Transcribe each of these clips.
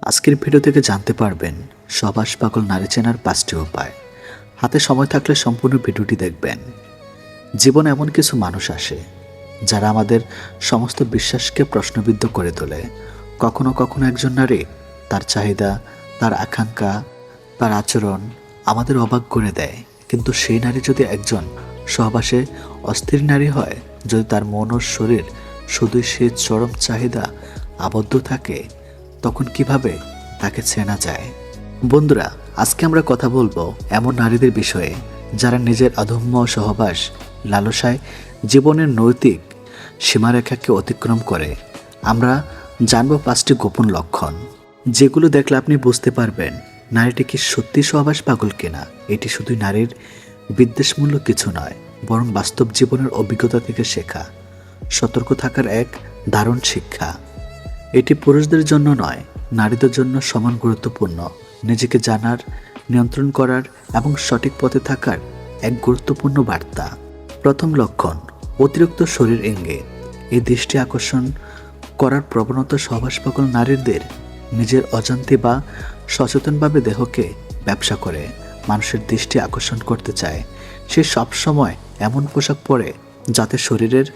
আজকের ভিডিও থেকে জানতে পারবেন সবাস পাগল নারী চেনার 5টি উপায়। হাতে সময় থাকলে সম্পূর্ণ ভিডিওটি দেখবেন। জীবনে এমন কিছু মানুষ আসে যারা আমাদের সমস্ত বিশ্বাসকে প্রশ্নবিদ্ধ করে তোলে। কখনো কখনো একজন নারী, তার চাহিদা, তার আকাঙ্ক্ষা, তার আচরণ আমাদের অবাক করে দেয়। কিন্তু সেই নারী যদি একজন সহবাসে অস্থির নারী হয়, যদি তার মন ও শরীর শুধুই সে চরম চাহিদা আবদ্ধ থাকে, তখন কিভাবে তাকে চেনা যায়? বন্ধুরা, আজকে আমরা কথা বলবো এমন নারীদের বিষয়ে যারা নিজের অদম্য সহবাস লালসায় জীবনের নৈতিক সীমারেখাকে অতিক্রম করে। আমরা জানবো 5টি গোপন লক্ষণ, যেগুলো দেখলে আপনি বুঝতে পারবেন নারীটি কি সত্যি সহবাস পাগল কিনা। এটি শুধু নারীর বিদ্বেষমূলক কিছু নয়, বরং বাস্তব জীবনের অভিজ্ঞতা থেকে শেখা সতর্ক থাকার এক দারুণ শিক্ষা। এটি পুরুষদের জন্য নয়, নারীদের জন্য সমান গুরুত্বপূর্ণ। নিজেকে জানার, নিয়ন্ত্রণ করার এবং সঠিক পথে থাকার এক গুরুত্বপূর্ণ বার্তা। প্রথম লক্ষণ, অতিরিক্ত শরীর ইঙ্গিত। এই দৃষ্টি আকর্ষণ করার প্রবণতা সহবাস পাগল নারীদের নিজের অজান্তে বা সচেতনভাবে দেহকে ব্যবসা করে মানুষের দৃষ্টি আকর্ষণ করতে চায়। সে সবসময় এমন পোশাক পরে যাতে শরীরের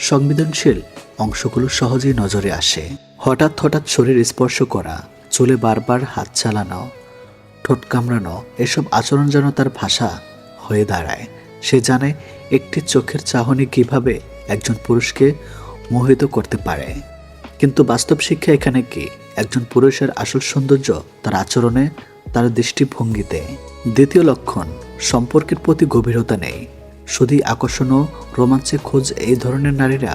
সংবেদনশীল অংশগুলো সহজেই নজরে আসে। হঠাৎ হঠাৎ শরীর স্পর্শ করা, চুলে বারবার হাত চালানো, ঠোঁট কামড়ানো, এসব আচরণ যেন তার ভাষা হয়ে দাঁড়ায়। সে জানে একটি চোখের চাহনি কিভাবে একজন পুরুষকে মোহিত করতে পারে। কিন্তু বাস্তব শিক্ষা এখানে কি? একজন পুরুষের আসল সৌন্দর্য তার আচরণে, তার দৃষ্টিভঙ্গিতে। দ্বিতীয় লক্ষণ, সম্পর্কের প্রতি গভীরতা নেই, শুধুই আকর্ষণ ও রোমাঞ্চে খোঁজ। এই ধরনের নারীরা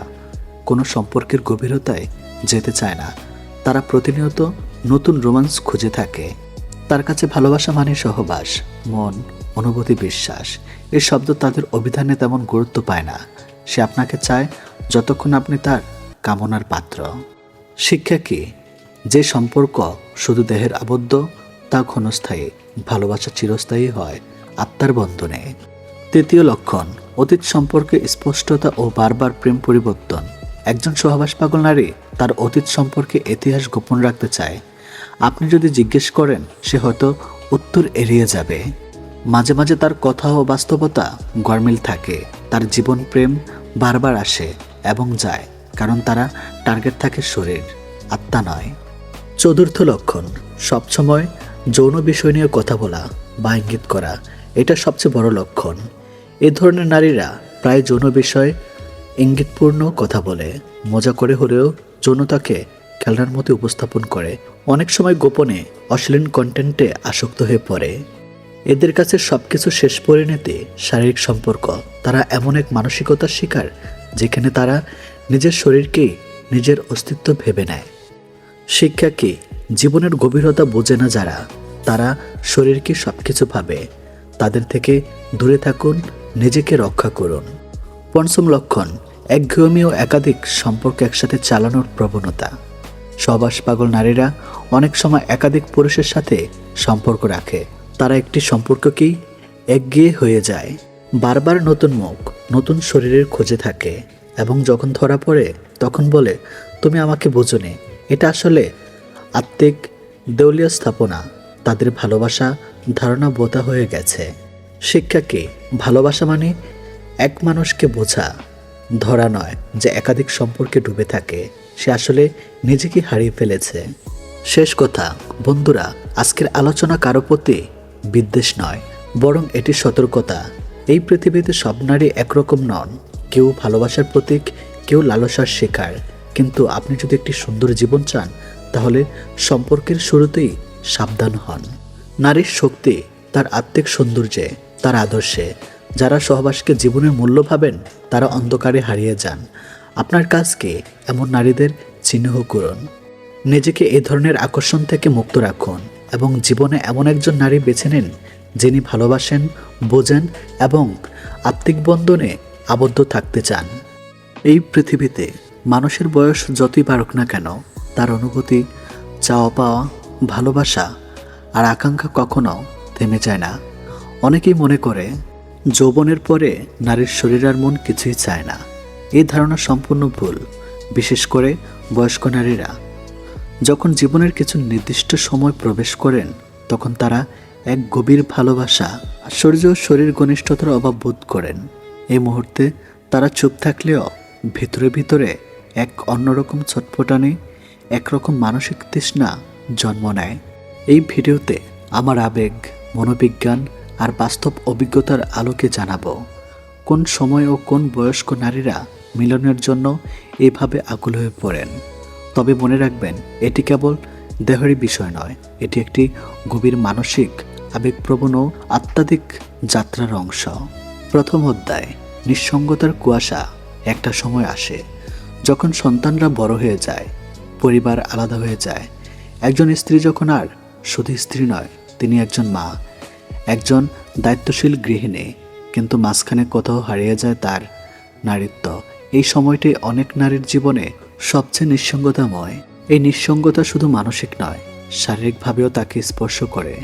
কোনো সম্পর্কের গভীরতায় যেতে চায় না। তারা প্রতিনিয়ত নতুন রোমান্স খুঁজে থাকে। তার কাছে ভালোবাসা মানে সহবাস, মন, অনুভূতি, বিশ্বাস। এই শব্দ তাদের অভিধানে তেমন গুরুত্ব পায় না। সে আপনাকে চায় যতক্ষণ আপনি তার কামনার পাত্র। শিক্ষা কি? যে সম্পর্ক শুধু দেহের আবদ্ধ তা ক্ষণস্থায়ী, ভালোবাসা চিরস্থায়ী হয় আত্মার বন্ধনে। তৃতীয় লক্ষণ, অতীত সম্পর্কে স্পষ্টতা ও বারবার প্রেম পরিবর্তন। একজন সহবাস পাগল নারী তার অতীত সম্পর্কে ইতিহাস গোপন রাখতে চায়। আপনি যদি জিজ্ঞেস করেন, সে হয়তো উত্তর এড়িয়ে যাবে। মাঝে মাঝে তার কথা ও বাস্তবতা গরমিল থাকে। তার জীবন প্রেম বারবার আসে এবং যায়, কারণ তারা টার্গেট থাকে শরীর, আত্মা নয়। চতুর্থ লক্ষণ, সবসময় যৌন বিষয় নিয়ে কথা বলা বা ইঙ্গিত করা। এটা সবচেয়ে বড় লক্ষণ। এ ধরনের নারীরা প্রায় যৌন বিষয় ইঙ্গিতপূর্ণ কথা বলে, মজা করে হলেও যৌনতাকে খেলনার মতো উপস্থাপন করে। অনেক সময় গোপনে অশ্লীল কন্টেন্টে আসক্ত হয়ে পড়ে। এদের কাছে সবকিছু শেষ পরিণতি শারীরিক সম্পর্ক। তারা এমন এক মানসিকতার শিকার যেখানে তারা নিজের শরীরকেই নিজের অস্তিত্ব ভেবে নেয়। শিক্ষা কি? জীবনের গভীরতা বোঝে না যারা, তারা শরীরকে সবকিছু ভাবে। তাদের থেকে দূরে থাকুন, নিজেকে রক্ষা করুন। পঞ্চম লক্ষণ, একঘেয়েমি ও একাধিক সম্পর্ক একসাথে চালানোর প্রবণতা। সহবাস পাগল নারীরা অনেক সময় একাধিক পুরুষের সাথে সম্পর্ক রাখে। তারা একটি সম্পর্ককেই একঘেয়ে হয়ে যায়, বারবার নতুন মুখ, নতুন শরীরের খোঁজে থাকে এবং যখন ধরা পড়ে তখন বলে, তুমি আমাকে বোঝোনি। এটা আসলে আত্মিক দেউলিয়া স্থাপনা। তাদের ভালোবাসা ধারণা বোঝা হয়ে গেছে। শিক্ষা কি? ভালোবাসা মানে এক মানুষকে বোঝা, ধরা নয় যে একাধিক সম্পর্কে ডুবে থাকে। সে আসলে নিজেকে হারিয়ে ফেলেছে। শেষ কথা বন্ধুরা, আজকের আলোচনা কারো প্রতি বিদ্বেষ নয়, বরং এটি সতর্কতা। এই পৃথিবীতে সব নারী একরকম নন। কেউ ভালোবাসার প্রতীক, কেউ লালসার শিকার। কিন্তু আপনি যদি একটি সুন্দর জীবন চান, তাহলে সম্পর্কের শুরুতেই সাবধান হন। নারীর শক্তি তার আত্মিক সৌন্দর্যে, তার আদর্শে। যারা সহবাসকে জীবনের মূল্য ভাবেন, তারা অন্ধকারে হারিয়ে যান। আপনার কাজ কি? এমন নারীদের চিহ্নিত করুন। নিজেকে এই ধরনের আকর্ষণ থেকে মুক্ত রাখুন এবং জীবনে এমন একজন নারী বেছে নিন যিনি ভালোবাসেন, বোঝেন এবং আত্মিক বন্ধনে আবদ্ধ থাকতে চান। এই পৃথিবীতে মানুষের বয়স যতই বাড়ুক না কেন, তার অনুভূতি, চাওয়া পাওয়া, ভালোবাসা আর আকাঙ্ক্ষা কখনো থেমে যায় না। অনেকেই মনে করে যৌবনের পরে নারীর শরীর আর মন কিছুই চায় না। এই ধারণা সম্পূর্ণ ভুল, বিশেষ করে বয়স্ক নারীরা। যখন জীবনের কিছু নির্দিষ্ট সময় প্রবেশ করেন তখন তারা এক গভীর ভালোবাসা, আশ্চর্য শরীর ঘনিষ্ঠতার অভাব বোধ করেন। এই মুহূর্তে তারা চুপ থাকলেও ভিতরে ভিতরে এক অন্যরকম ছটফটানি, একরকম মানসিক তৃষ্ণা জন্ম নেয়। এই ভিডিওতে আমার আবেগ, মনোবিজ্ঞান আর বাস্তব অভিজ্ঞতার আলোকে জানাবো কোন সময় ও কোন বয়স্ক নারীরা মিলনের জন্য এভাবে আকুল হয়ে পড়েন। তবে মনে রাখবেন, এটি কেবল দেহেরই বিষয় নয়, এটি একটি গভীর মানসিক, আবেগপ্রবণ ও আত্মাধিক যাত্রার অংশ। প্রথম অধ্যায়, নিঃসঙ্গতার কুয়াশা। একটা সময় আসে যখন সন্তানরা বড় হয়ে যায়, পরিবার আলাদা হয়ে যায়। একজন স্ত্রী যখন আর শুধু স্ত্রী নয়, তিনি একজন মা, একজন দায়িত্বশীল গৃহিণী, কিন্তু মাঝখানে কোথাও হারিয়ে যায় তার নারীত্ব। এই সময়টি অনেক নারীর জীবনে সবচেয়ে নিঃসঙ্গতাময়। এই নিঃসঙ্গতা শুধু মানসিক নয়, শারীরিকভাবেও তাকে স্পর্শ করে।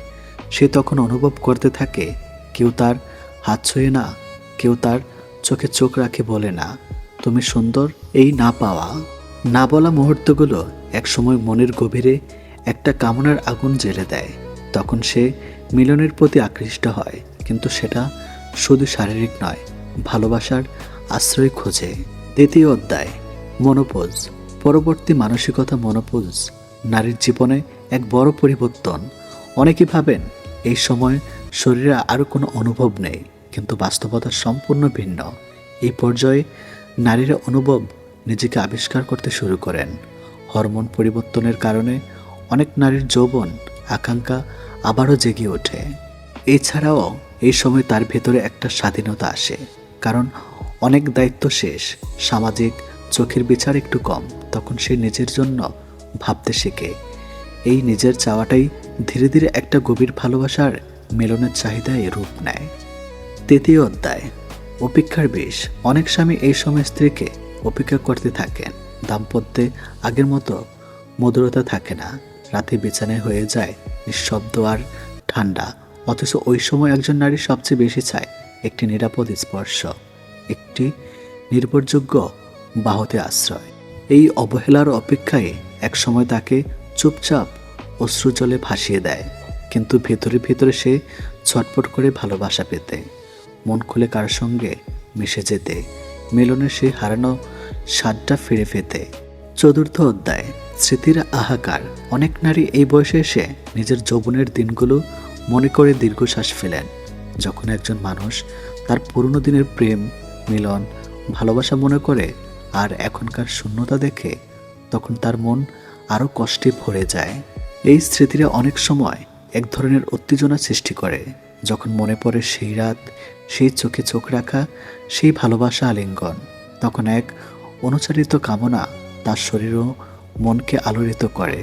সে তখন অনুভব করতে থাকে কেউ তার হাত ছুঁয়ে না, কেউ তার চোখে চোখ রাখে বলে না তুমি সুন্দর। এই না পাওয়া, না বলা মুহূর্তগুলো একসময় মনের গভীরে একটা কামনার আগুন জ্বেলে দেয়। তখন সে মিলনের প্রতি আকৃষ্ট হয়, কিন্তু সেটা শুধু শারীরিক নয়, ভালোবাসার আশ্রয় খোঁজে। দ্বিতীয় অধ্যায়, মনোপোজ। পরবর্তী মানসিকতা মনোপোজ নারীর জীবনে এক বড় পরিবর্তন। অনেকে ভাবেন এই সময় শরীরে আরও কোনো অনুভব নেই, কিন্তু বাস্তবতা সম্পূর্ণ ভিন্ন। এই পর্যায়ে নারীরা অনুভব নিজেকে আবিষ্কার করতে শুরু করেন। হরমোন পরিবর্তনের কারণে অনেক নারীর যৌবন আকাঙ্ক্ষা আবারও জেগে ওঠে। এছাড়াও এই সময় তার ভেতরে একটা স্বাধীনতা আসে, কারণ অনেক দায়িত্ব শেষ, সামাজিক চোখের বিচার একটু কম। তখন সে নিজের জন্য ভাবতে শেখে। এই নিজের চাওয়াটাই ধীরে ধীরে একটা গভীর ভালোবাসার মিলনের চাহিদায় রূপ নেয়। তৃতীয় অধ্যায়, অপেক্ষার বিষ। অনেক স্বামী এই সময় স্ত্রীকে অপেক্ষা করতে থাকেন। দাম্পত্যে আগের মতো মধুরতা থাকে না, রাতে বিছানায় হয়ে যায় নিঃশব্দ আর ঠান্ডা। অথচ ওই সময় একজন নারী সবচেয়ে বেশি চায় একটি নিরাপদ স্পর্শ, একটি নির্ভরযোগ্য বাহুতে আশ্রয়। এই অবহেলার অপেক্ষায় একসময় তাকে চুপচাপ অশ্রুজলে ভাসিয়ে দেয়, কিন্তু ভেতরে ভেতরে সে ছটফট করে ভালোবাসা পেতে, মন খুলে কার সঙ্গে মিশে যেতে, মিলনের সেই হারানো স্বাদটা ফিরে পেতে। চতুর্থ অধ্যায়, স্মৃতির হাহাকার। অনেক নারী এই বয়সে এসে নিজের যৌবনের দিনগুলো মনে করে দীর্ঘশ্বাস ফেলেন। যখন একজন মানুষ তার পুরনো দিনের প্রেম, মিলন, ভালোবাসা মনে করে আর এখনকার শূন্যতা দেখে, তখন তার মন আরও কষ্টে ভরে যায়। এই স্মৃতিরা অনেক সময় এক ধরনের উত্তেজনা সৃষ্টি করে। যখন মনে পড়ে সেই রাত, সেই চোখে চোখ রাখা, সেই ভালোবাসা আলিঙ্গন, তখন এক অনুচারিত কামনা তার শরীর ও মনকে আলোড়িত করে।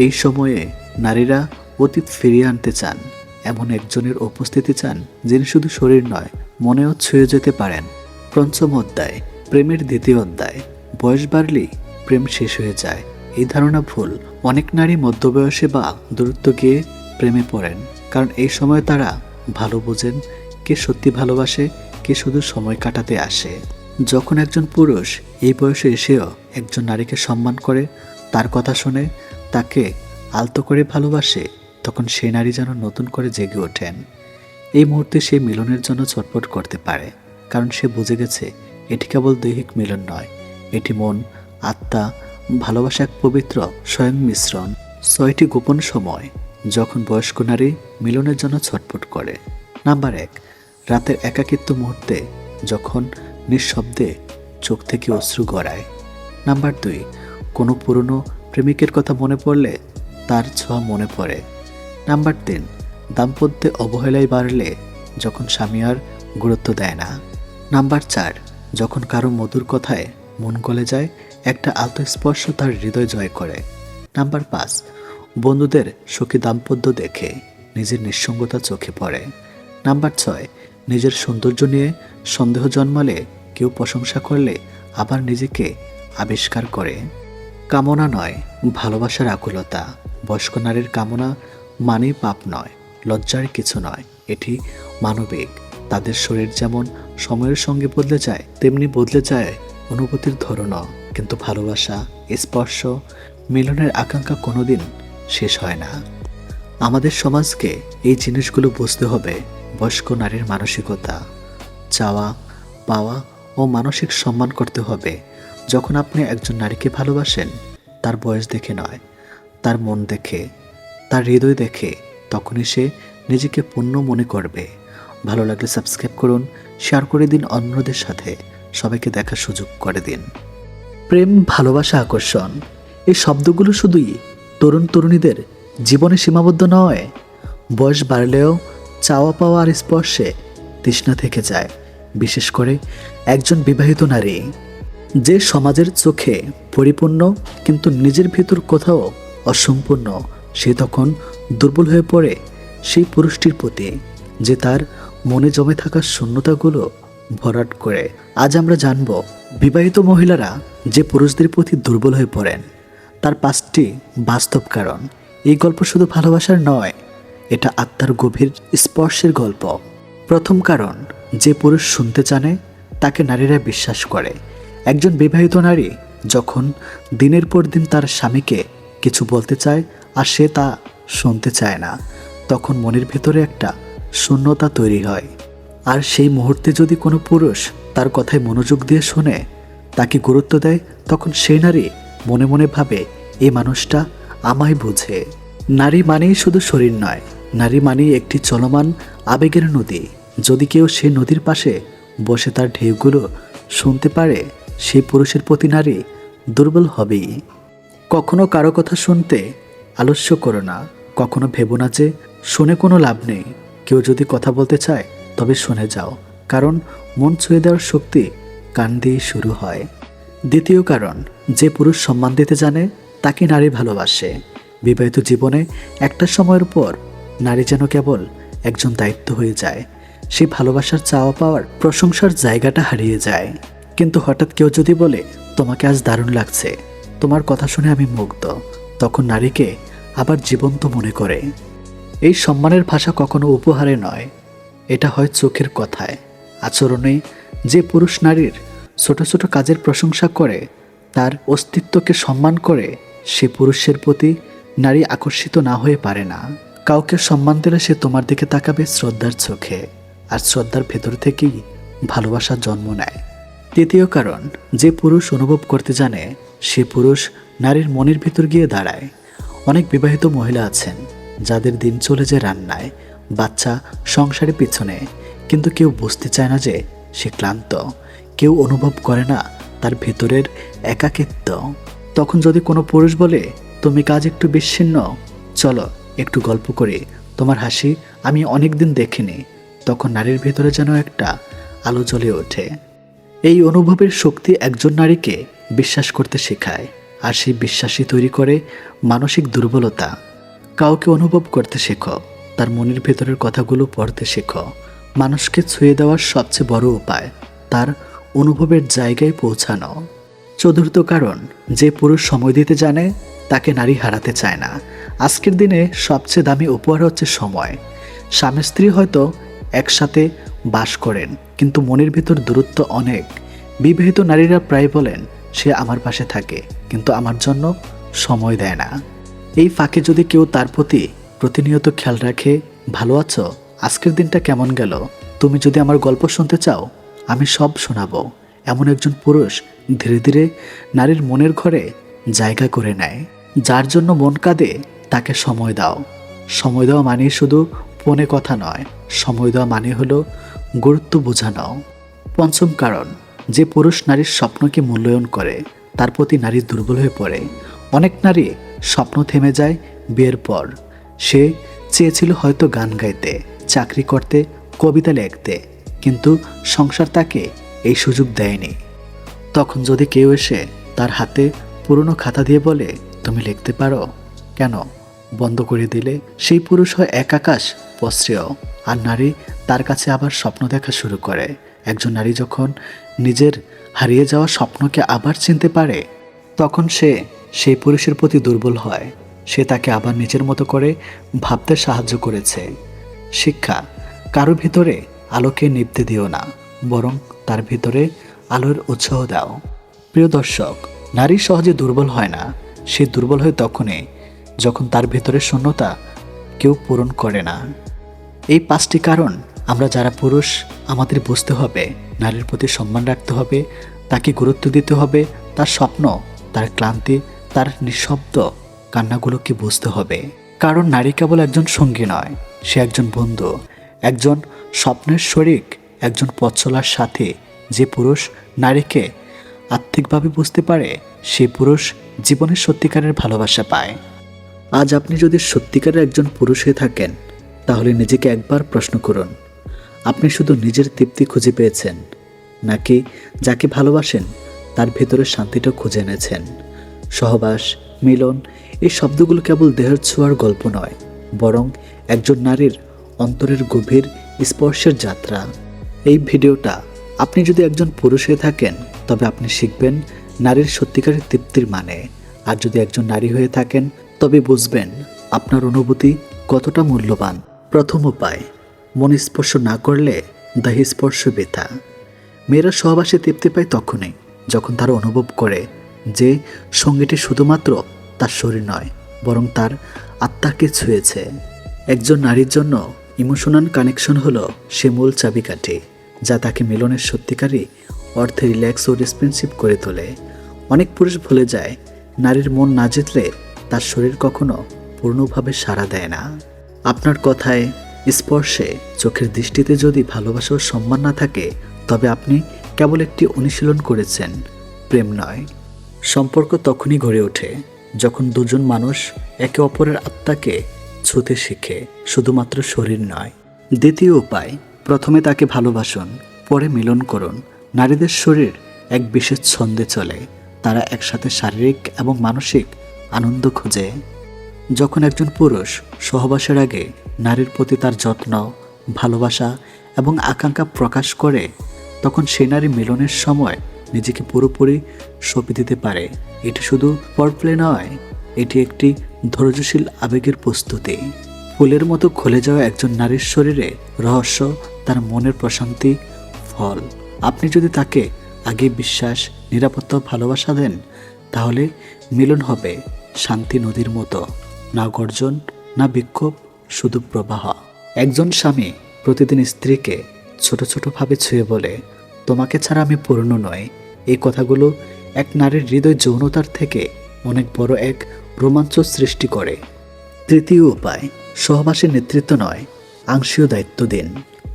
এই সময়ে নারীরা অতীত ফিরিয়ে আনতে চান, এমন একজনের উপস্থিতি চান যিনি শুধু শরীর নয়, মনেও ছুঁয়ে যেতে পারেন। পঞ্চম অধ্যায়, প্রেমের দ্বিতীয় অধ্যায়। বয়স বাড়লেই প্রেম শেষ হয়ে যায়, এই ধারণা ভুল। অনেক নারী মধ্যবয়সে বা দূরত্ব গিয়ে প্রেমে পড়েন, কারণ এই সময় তারা ভালো বোঝেন কে সত্যি ভালোবাসে, কে শুধু সময় কাটাতে আসে। যখন একজন পুরুষ এই বয়সে এসেও একজন নারীকে সম্মান করে, তার কথা শুনে, তাকে আলতো করে ভালোবাসে, তখন সেই নারী যেন নতুন করে জেগে ওঠেন। এই মুহূর্তে সে মিলনের জন্য ছটফট করতে পারে, কারণ সে বুঝে গেছে এটি কেবল দৈহিক মিলন নয়, এটি মন, আত্মা, ভালোবাসা এক পবিত্র স্বয়ং মিশ্রণ। 6টি গোপন সময় যখন বয়স্ক নারী মিলনের জন্য ছটফট করে। নাম্বার 1, রাতের একাকিত্ব মুহূর্তে যখন নিঃশব্দে চোখ থেকে অশ্রু গড়ায়। নাম্বার 2, কোনো পুরনো প্রেমিকের কথা মনে পড়লে তার ছোঁয়া মনে পড়ে। নাম্বার 3, দাম্পত্যে অবহেলায় বাড়লে যখন স্বামী আর গুরুত্ব দেয় না। নাম্বার 4, যখন কারো মধুর কথায় মন গলে যায়, একটা আলতো স্পর্শ তার হৃদয় জয় করে। নাম্বার 5, বন্ধুদের সুখী দাম্পত্য দেখে নিজের নিঃসঙ্গতা চোখে পড়ে। নাম্বার 6, নিজের সৌন্দর্য নিয়ে সন্দেহ জন্মালে, কেউ প্রশংসা করলে আবার নিজেকে আবিষ্কার করে। কামনা নয়, ভালোবাসার আকুলতা। বয়স্ক নারীর কামনা মানেই পাপ নয়, লজ্জার কিছু নয়, এটি মানবিক। তাদের শরীর যেমন সময়ের সঙ্গে বদলে যায়, তেমনি বদলে যায় অনুভূতির ধরনও। কিন্তু ভালোবাসা, স্পর্শ, মিলনের আকাঙ্ক্ষা কোনোদিন শেষ হয় না। আমাদের সমাজকে এই জিনিসগুলো বুঝতে হবে। বয়স্ক নারীর মানসিকতা, চাওয়া পাওয়া ও মানসিক সম্মান করতে হবে। যখন আপনি একজন নারীকে ভালোবাসেন, তার বয়স দেখে নয়, তার মন দেখে, তার হৃদয় দেখে, তখনই সে নিজেকে পূর্ণ মনে করবে। ভালো লাগলে সাবস্ক্রাইব করুন, শেয়ার করে দিন অন্যদের সাথে, সবাইকে দেখার সুযোগ করে দিন। প্রেম, ভালোবাসা, আকর্ষণ, এই শব্দগুলো শুধুই তরুণ তরুণীদের জীবনে সীমাবদ্ধ নয়। বয়স বাড়লেও চাওয়া পাওয়া আর স্পর্শে তৃষ্ণা থেকে যায়। বিশেষ করে একজন বিবাহিত নারী যে সমাজের চোখে পরিপূর্ণ কিন্তু নিজের ভিতর কোথাও অসম্পূর্ণ, সে তখন দুর্বল হয়ে পড়ে সেই পুরুষটির প্রতি, যে তার মনে জমে থাকা শূন্যতাগুলো ভরাট করে। আজ আমরা জানব বিবাহিত মহিলারা যে পুরুষদের প্রতি দুর্বল হয়ে পড়েন, তার 5টি বাস্তব কারণ। এই গল্প শুধু ভালোবাসার নয়, এটা আত্মার গভীর স্পর্শের গল্প। প্রথম কারণ, যে পুরুষ শুনতে জানে তাকে নারীরা বিশ্বাস করে। একজন বিবাহিত নারী যখন দিনের পর দিন তার স্বামীকে কিছু বলতে চায় আর সে তা শুনতে চায় না, তখন মনের ভেতরে একটা শূন্যতা তৈরি হয়। আর সেই মুহূর্তে যদি কোনো পুরুষ তার কথায় মনোযোগ দিয়ে শোনে, তাকে গুরুত্ব দেয়, তখন সেই নারী মনে মনে ভাবে, এই মানুষটা আমায় বুঝে। নারী মানেই শুধু শরীর নয়, নারী মানেই একটি চলমান আবেগের নদী। যদি কেউ সেই নদীর পাশে বসে তার ঢেউগুলো শুনতে পারে, সেই পুরুষের প্রতি নারী দুর্বল হবেই। কখনো কারো কথা শুনতে আলস্য করো না। কখনো ভেবো না যে শুনে কোনো লাভ নেই। কেউ যদি কথা বলতে চায়, তবে শুনে যাও, কারণ মন ছুঁয়ে দেওয়ার শক্তি কান দিয়েই শুরু হয়। দ্বিতীয় কারণ, যে পুরুষ সম্মান দিতে জানে তাকে নারী ভালোবাসে। বিবাহিত জীবনে একটা সময়ের পর নারী যেন কেবল একজন দায়িত্ব হয়ে যায়। সেই ভালোবাসার চাওয়া পাওয়ার প্রশংসার জায়গাটা হারিয়ে যায়। কিন্তু হঠাৎ কেউ যদি বলে, তোমাকে আজ দারুণ লাগছে, তোমার কথা শুনে আমি মুগ্ধ, তখন নারীকে আবার জীবন্ত মনে করে। এই সম্মানের ভাষা কখনো উপহারে নয়, এটা হয় চোখের কথায়, আচরণে। যে পুরুষ নারীর ছোট ছোট কাজের প্রশংসা করে, তার অস্তিত্বকে সম্মান করে, সে পুরুষের প্রতি নারী আকর্ষিত না হয়ে পারে না। কাউকে সম্মান দিলে সে তোমার দিকে তাকাবে শ্রদ্ধার চোখে, আর শ্রদ্ধার ভেতর থেকেই ভালোবাসার জন্ম নেয়। তৃতীয় কারণ, যে পুরুষ অনুভব করতে জানে, সে পুরুষ নারীর মনের ভিতর গিয়ে দাঁড়ায়। অনেক বিবাহিত মহিলা আছেন যাদের দিন চলে যায় রান্নায়, বাচ্চা, সংসারের পিছনে, কিন্তু কেউ বুঝতে চায় না যে সে ক্লান্ত। কেউ অনুভব করে না তার ভেতরের একাকিত্ব। তখন যদি কোনো পুরুষ বলে, তুমি কাজ একটু বিচ্ছিন্ন, চলো একটু গল্প করি, তোমার হাসি আমি অনেক দিন দেখিনি, তখন নারীর ভেতরে যেন একটা আলো জ্বলে ওঠে। এই অনুভবের শক্তি একজন নারীকে বিশ্বাস করতে শেখায়, আর সেই বিশ্বাসই তৈরি করে মানসিক দুর্বলতা। কাউকে অনুভব করতে শেখো, তার মনের ভেতরের কথাগুলো পড়তে শেখো। মানুষকে ছুঁয়ে দেওয়ার সবচেয়ে বড় উপায় তার অনুভবের জায়গায় পৌঁছানো। চতুর্থ কারণ, যে পুরুষ সময় দিতে জানে তাকে নারী হারাতে চায় না। আজকের দিনে সবচেয়ে দামি উপহার হচ্ছে সময়। স্বামী স্ত্রী হয়তো একসাথে বাস করেন, কিন্তু মনের ভিতর দূরত্ব অনেক। বিবাহিত নারীরা প্রায় বলেন, সে আমার পাশে থাকে কিন্তু আমার জন্য সময় দেয় না। এই ফাঁকে যদি কেউ তার প্রতি প্রতিনিয়ত খেয়াল রাখে, ভালো আছো, আজকের দিনটা কেমন গেল, তুমি যদি আমার গল্প শুনতে চাও, আমি সব শোনাবো, এমন একজন পুরুষ ধীরে ধীরে নারীর মনের ঘরে জায়গা করে নেয়। যার জন্য মন কাঁদে, তাকে সময় দাও। সময় দেওয়া মানে শুধু ফোনে কথা নয়, সময় দেওয়া মানে হলো গুরুত্ব বোঝানো। পঞ্চম কারণ, যে পুরুষ নারীর স্বপ্নকে মূল্যায়ন করে, তার প্রতি নারী দুর্বল হয়ে পড়ে। অনেক নারী স্বপ্ন থেমে যায় বিয়ের পর। সে চেয়েছিল হয়তো গান গাইতে, চাকরি করতে, কবিতা লিখতে, কিন্তু সংসার তাকে এই সুযোগ দেয়নি। তখন যদি কেউ এসে তার হাতে পুরনো খাতা দিয়ে বলে, তুমি লিখতে পারো, কেন বন্ধ করে দিলে, সেই পুরুষ হয় এক আকাশ প্রশ্রয়, আর নারী তার কাছে আবার স্বপ্ন দেখা শুরু করে। একজন নারী যখন নিজের হারিয়ে যাওয়া স্বপ্নকে আবার চিনতে পারে, তখন সে সেই পুরুষের প্রতি দুর্বল হয়। সে তাকে আবার নিজের মতো করে ভাবতে সাহায্য করেছে। শিক্ষা, কারো ভিতরে আলোকে নিভতে দিও না, বরং তার ভিতরে আলোর উৎসাহ দাও। প্রিয় দর্শক, নারী সহজে দুর্বল হয় না, সে দুর্বল হয় তখনই যখন তার ভেতরের শূন্যতা কেউ পূরণ করে না। এই 5টি কারণ আমরা যারা পুরুষ আমাদের বুঝতে হবে। নারীর প্রতি সম্মান রাখতে হবে, তাকে গুরুত্ব দিতে হবে, তার স্বপ্ন, তার ক্লান্তি, তার নিঃশব্দ কান্নাগুলোকে বুঝতে হবে। কারণ নারী কেবল একজন সঙ্গী নয়, সে একজন বন্ধু, একজন স্বপ্নের শরিক, একজন পথ চলার সাথী। যে পুরুষ নারীকে আত্মিকভাবে বুঝতে পারে সেই পুরুষ জীবনের সত্যিকারের ভালোবাসা পায়। আজ আপনি যদি সত্যিকারের একজন পুরুষ হয়ে থাকেন তাহলে নিজেকে একবার প্রশ্ন করুন, আপনি শুধু নিজের তৃপ্তি খুঁজে পেয়েছেন নাকি যাকে ভালোবাসেন তার ভেতরের শান্তিটা খুঁজে এনেছেন? সহবাস, মিলন এই শব্দগুলো কেবল দেহের ছোঁয়ার গল্প নয়, বরং একজন নারীর অন্তরের গভীর স্পর্শের যাত্রা। এই ভিডিওটা আপনি যদি একজন পুরুষ হয়ে থাকেন তবে আপনি শিখবেন নারীর সত্যিকারের তৃপ্তির মানে। আর যদি একজন নারী হয়ে থাকেন তবে বুঝবেন আপনার অনুভূতি কতটা মূল্যবান। প্রথম উপায়, মন স্পর্শ না করলে দেহ স্পর্শ বৃথা। মেয়েরা সহবাসে তৃপ্তি পায় তখনই যখন তারা অনুভব করে যে সঙ্গীটি শুধুমাত্র তার শরীর নয় বরং তার আত্মাকে ছুঁয়েছে। একজন নারীর জন্য ইমোশনাল কানেকশন হলো সে মূল চাবিকাঠি যা তাকে মিলনের সত্যিকারই অর্থে রিল্যাক্স ও রেসপন্সিভ করে তোলে। অনেক পুরুষ ভুলে যায় নারীর মন না জিতলে তার শরীর কখনো পূর্ণভাবে সাড়া দেয় না। আপনার কথায়, স্পর্শে, চোখের দৃষ্টিতে যদি ভালোবাসা ও সম্মান না থাকে তবে আপনি কেবল একটি অনুশীলন করেছেন, প্রেম নয়। সম্পর্ক তখনই গড়ে ওঠে যখন দুজন মানুষ একে অপরের আত্মাকে ছুঁতে শিখে, শুধুমাত্র শরীর নয়। দ্বিতীয় উপায়, প্রথমে তাকে ভালোবাসুন, পরে মিলন করুন। নারীদের শরীর এক বিশেষ ছন্দে চলে, তারা একসাথে শারীরিক এবং মানসিক আনন্দ খোঁজে। যখন একজন পুরুষ সহবাসের আগে নারীর প্রতি তার যত্ন, ভালোবাসা এবং আকাঙ্ক্ষা প্রকাশ করে তখন সেই নারী মিলনের সময় নিজেকে পুরোপুরি সঁপে দিতে পারে। এটি শুধু ফোরপ্লে নয়, এটি একটি ধৈর্যশীল আবেগের প্রস্তুতি। ফুলের মতো খুলে যাওয়া একজন নারীর শরীরে রহস্য তার মনের প্রশান্তি ফল। আপনি যদি তাকে আগে বিশ্বাস, নিরাপত্তা ও ভালোবাসা দেন তাহলে মিলন হবে শান্তি নদীর মতো, না গর্জন, না বিক্ষোভ, শুধু প্রবাহ। একজন স্বামী প্রতিদিন স্ত্রীকে ছোট ছোটভাবে ছুঁয়ে বলে, তোমাকে ছাড়া আমি পূর্ণ নই। এই কথাগুলো এক নারীর হৃদয় যৌনতার থেকে অনেক বড় এক রোমাঞ্চ সৃষ্টি করে। তৃতীয় উপায়, সহবাসের নেতৃত্ব নয়, আংশিক দায়িত্ব দিন।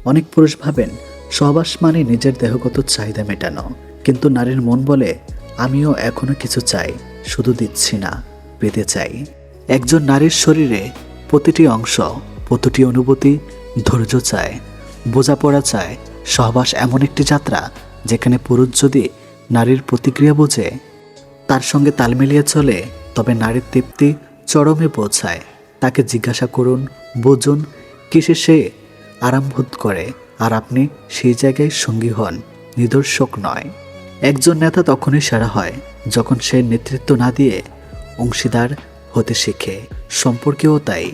অনেক পুরুষ ভাবেন সহবাস মানে নিজের দেহগত চাহিদা মেটানো, কিন্তু নারীর মন বলে আমিও এখনো কিছু চাই, শুধু দিচ্ছি না, পেতে চাই। একজন নারীর শরীরে প্রতিটি অংশ, প্রতিটি অনুভূতি ধৈর্য চায়, বোঝাপড়া চায়। সহবাস এমন একটি যাত্রা যেখানে পুরুষ যদি নারীর প্রতিক্রিয়া বোঝে, তার সঙ্গে তাল মিলিয়ে চলে, তবে নারীর তৃপ্তি চরমে পৌঁছায়। তাকে জিজ্ঞাসা করুন, বুঝুন কিসে সে আরাম বোধ করে, আর আপনি সেই জায়গায় সঙ্গী হন, নিদর্শক নয়। একজন নেতা তখনই সেরা হয় যখন সে নেতৃত্ব না দিয়ে অংশীদার হতে শিখে। সম্পর্কেও তাই।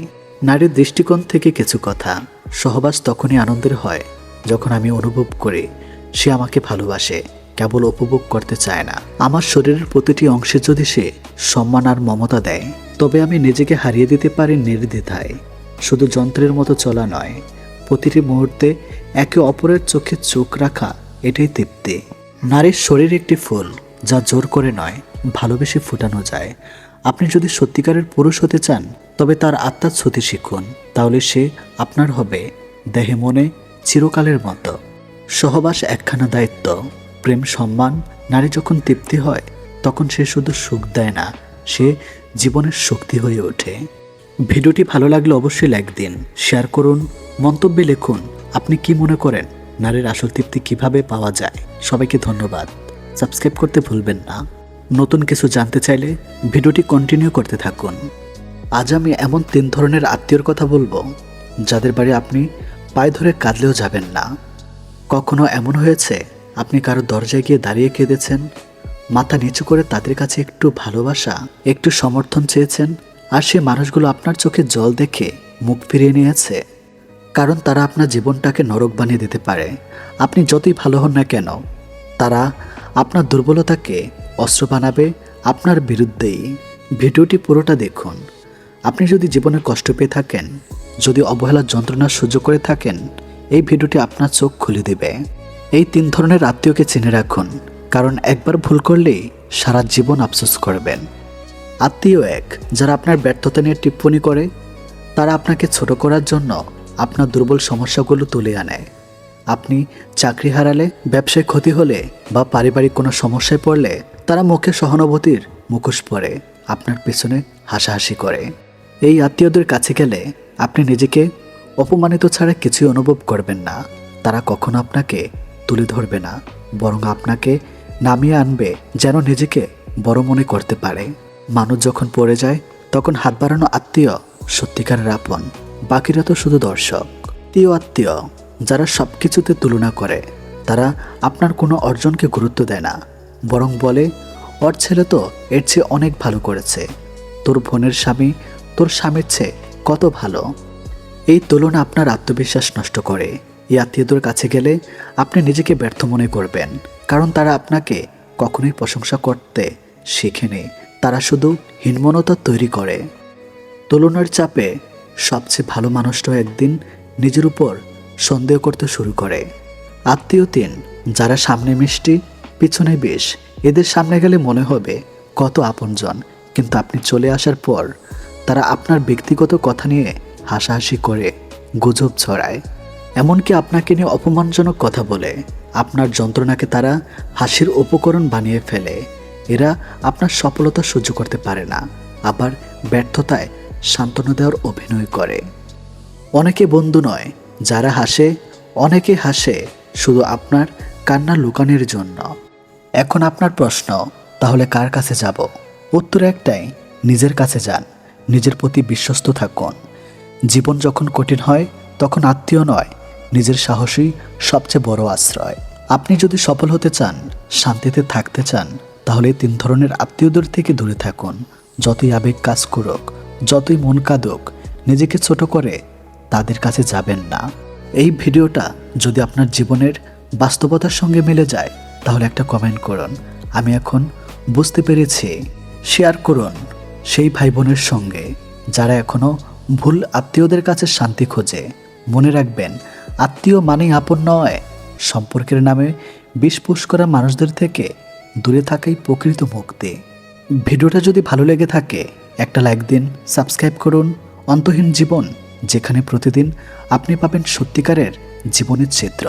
নারীর দৃষ্টিকোণ থেকে কিছু কথা, সহবাস তখনই আনন্দের হয় যখন আমি অনুভব করি সে আমাকে ভালোবাসে, কেবল উপভোগ করতে চায় না। আমার শরীরের প্রতিটি অংশে যদি সে সম্মান আর মমতা দেয় তবে আমি নিজেকে হারিয়ে দিতে পারি নির্দ্বিধায়। শুধু যন্ত্রের মতো চলা নয়, প্রতিটি মুহূর্তে একে অপরের চোখে চোখ রাখা, এটাই তৃপ্তি। নারীর শরীর একটি ফুল যা জোর করে নয়, ভালোবেসে ফুটানো যায়। আপনি যদি সত্যিকারের পুরুষ হতে চান তবে তার আত্মার ছুঁতে শিখুন, তাহলে সে আপনার হবে দেহে মনে চিরকালের মতো। সহবাস একখানা দায়িত্ব, প্রেম, সম্মান। নারী যখন তৃপ্তি হয় তখন সে শুধু সুখ দেয় না, সে জীবনের শক্তি হয়ে ওঠে। ভিডিওটি ভালো লাগলে অবশ্যই লাইক দিন, শেয়ার করুন, মন্তব্যে লিখুন আপনি কি মনে করেন নারীর আসল তৃপ্তি কিভাবে পাওয়া যায়। সবাইকে ধন্যবাদ। সাবস্ক্রাইব করতে ভুলবেন না। নতুন কিছু জানতে চাইলে ভিডিওটি কন্টিনিউ করতে থাকুন। আজ আমি এমন 3 ধরনের আত্মীয়র কথা বলবো যাদের বাড়ি আপনি পায়ে ধরে কাঁদলেও যাবেন না। কখনো এমন হয়েছে আপনি কারো দরজায় গিয়ে দাঁড়িয়ে কেঁদেছেন, মাথা নিচু করে তাদের কাছে একটু ভালোবাসা, একটু সমর্থন চেয়েছেন, আর সেই মানুষগুলো আপনার চোখে জল দেখে মুখ ফিরিয়ে নিয়েছে? কারণ তারা আপনার জীবনটাকে নরক বানিয়ে দিতে পারে। আপনি যতই ভালো হন না কেন, তারা আপনার দুর্বলতাকে অস্ত্র বানাবে আপনার বিরুদ্ধেই। ভিডিওটি পুরোটা দেখুন। আপনি যদি জীবনে কষ্ট পেয়ে থাকেন, যদি অবহেলার যন্ত্রণা সহ্য করে থাকেন, এই ভিডিওটি আপনার চোখ খুলে দেবে। এই 3 ধরনের আত্মীয়কে চিনে রাখুন, কারণ একবার ভুল করলেই সারা জীবন আফসোস করবেন। আত্মীয় 1, যারা আপনার ব্যর্থতা নিয়ে টিপ্পনি করে। তারা আপনাকে ছোট করার জন্য আপনার দুর্বল সমস্যাগুলো তুলে আনে। আপনি চাকরি হারালে, ব্যবসায় ক্ষতি হলে বা পারিবারিক কোনো সমস্যায় পড়লে তারা মুখে সহানুভূতির মুখোশ পরে আপনার পেছনে হাসাহাসি করে। এই আত্মীয়দের কাছে গেলে আপনি নিজেকে অপমানিত ছাড়া কিছুই অনুভব করবেন না। তারা কখনো আপনাকে তুলে ধরবে না, বরং আপনাকে নামিয়ে আনবে যেন নিজেকে বড় মনে করতে পারে। মানুষ যখন পড়ে যায় তখন হাত বাড়ানো আত্মীয় সত্যিকারের আপন, বাকিরা তো শুধু দর্শক। আত্মীয় যারা সব কিছুতে তুলনা করে। তারা আপনার কোনো অর্জনকে গুরুত্ব দেয় না, বরং বলে, ওর ছেলে তো এর চেয়ে অনেক ভালো করেছে, তোর বোনের স্বামী তোর স্বামীর চেয়ে কত ভালো। এই তুলনা আপনার আত্মবিশ্বাস নষ্ট করে। এই আত্মীয়দের কাছে গেলে আপনি নিজেকে ব্যর্থ মনে করবেন, কারণ তারা আপনাকে কখনোই প্রশংসা করতে শেখেনি। তারা শুধু হীনমনতা তৈরি করে। তুলনার চাপে সবচেয়ে ভালো মানুষটাও একদিন নিজের উপর সন্দেহ করতে শুরু করে। আত্মীয় 3, যারা সামনে মিষ্টি পিছনে বিষ। এদের সামনে গেলে মনে হবে কত আপনজন, কিন্তু আপনি চলে আসার পর তারা আপনার ব্যক্তিগত কথা নিয়ে হাসাহাসি করে, গুজব ছড়ায়, এমনকি আপনাকে নিয়ে অপমানজনক কথা বলে। আপনার যন্ত্রণাকে তারা হাসির উপকরণ বানিয়ে ফেলে। এরা আপনার সফলতা সহ্য করতে পারে না, আবার ব্যর্থতায় সান্ত্বনা দেওয়ার অভিনয় করে। অনেকে বন্ধু নয়, যারা হাসে, অনেকে হাসে শুধু আপনার কান্না লুকানোর জন্য। এখন আপনার প্রশ্ন, তাহলে কার কাছে যাব? উত্তর একটাই, নিজের কাছে যান। নিজের প্রতি বিশ্বস্ত থাকুন। জীবন যখন কঠিন হয় তখন আত্মীয় নয়, নিজের সাহসই সবচেয়ে বড় আশ্রয়। আপনি যদি সফল হতে চান, শান্তিতে থাকতে চান, তাহলে 3 ধরনের আত্মীয়দের থেকে দূরে থাকুন। যতই আবেগ কাজ করুক, যতই মন কাঁদুক, নিজেকে ছোট করে তাদের কাছে যাবেন না। এই ভিডিওটা যদি আপনার জীবনের বাস্তবতার সঙ্গে মিলে যায়, তাহলে একটা কমেন্ট করুন, আমি এখন বুঝতে পেরেছি। শেয়ার করুন সেই ভাই বোনের সঙ্গে যারা এখনও ভুল আত্মীয়দের কাছে শান্তি খোঁজে। মনে রাখবেন, আত্মীয় মানেই আপন নয়। সম্পর্কের নামে বিষ পুষ করা মানুষদের থেকে দূরে থাকাই প্রকৃত মুক্তি। ভিডিওটা যদি ভালো লেগে থাকে একটা লাইক দিন, সাবস্ক্রাইব করুন। অন্তহীন জীবন, যেখানে প্রতিদিন আপনি পাবেন সত্যিকারের জীবনের চিত্র।